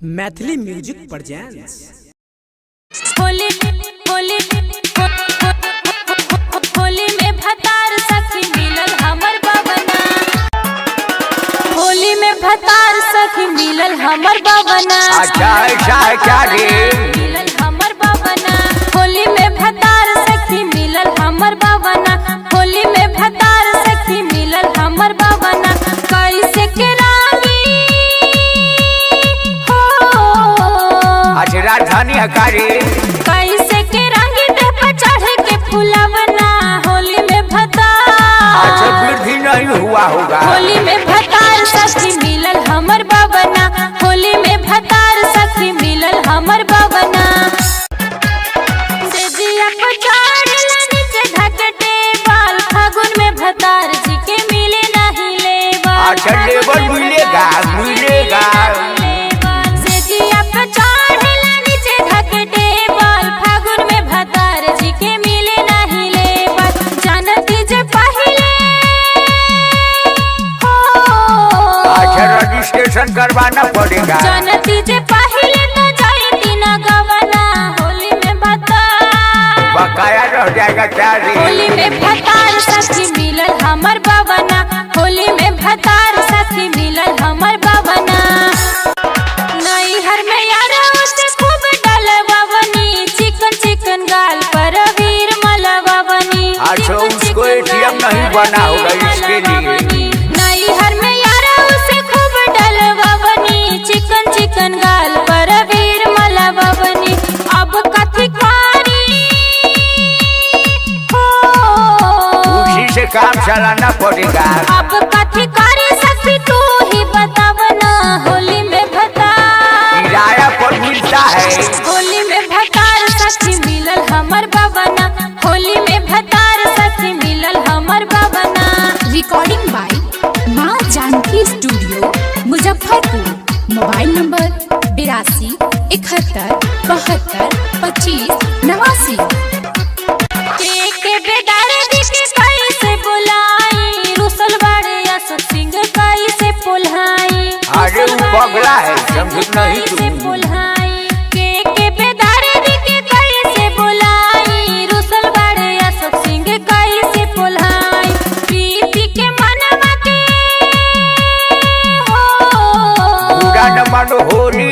Maithili music presents. Holi Holi Holi में भतार सखी मिलल हमर बबना। होली में भतार सखी मिलल हमर बबना। अच्छा ऐसा है क्या रे? मिलल हमर बबना। होली में भतार सखी मिलल हमर बबना। होली में भतार सखी मिलल हमर बबना। कैसे के रानी हो अच्छा राजधानी है का रे? कैसे के रंगी देह पर चढ़ के फुलवना। होली में भतार अच्छा वृद्धि नहीं हुआ होगा। होली में भतार सखी मिलल हमर बबना। होली में भतार सखी मिलल हमर बबना। सेजिया को चढ़ला नीचे धकटे बाल। फागुन में भतार जी के मिले नहीं लेवा। अच्छा लेबर मिलेगा मिलेगा। सेजिया को चढ़ला नीचे धकटे बाल। फागुन में भतार जी के मिले नहीं लेवा। जानती जे पहिले हो अच्छा रजिस्ट्रेशन करवाना पड़ेगा। जानती जे पहिले तो जाती न गवना। होली में भतार बकाया रह जाएगा क्या रे? होली में भतार सखी मिलल हमर बबना। होली में भतार सखी मिलल हमर बबना। नैहर में यारों से खूब डलवावनी। चिकन चिकन गाल पर वीर मलवावनी। अच्छा उसको एटीएम नहीं बना होगा इसके लिए। नैहर में यारों से खूब डलवावनी। चिकन चिकन गाल पर वीर मलवावनी। अब कथी कारी हो उसी से काम चलाना पड़ेगा। अब कथी कारी सखी तू ही बतावना। होली में भतार किराया पर मिलता है। होली में भतार सखी मिलल हमर बबना। होली में भतार सखी मिलल हमर बबना। रिकॉर्डिंग बाय माँ Janaki studio Muzaffarpur. Mobile number 82 71 72 25 89। के बेदर्दी के कैसे बुलाई। रुसल बाड़े अशोक सिंह कैसे पुल्हाई। अरे वो पगला है समझ नहीं कैसे तू। पुल्हाई। के बेदर्दी के कैसे बुलाई। रुसल बाड़े अशोक सिंह कैसे पुल्हाई। प्रीति के मनवा के हो पूरा न मानो होली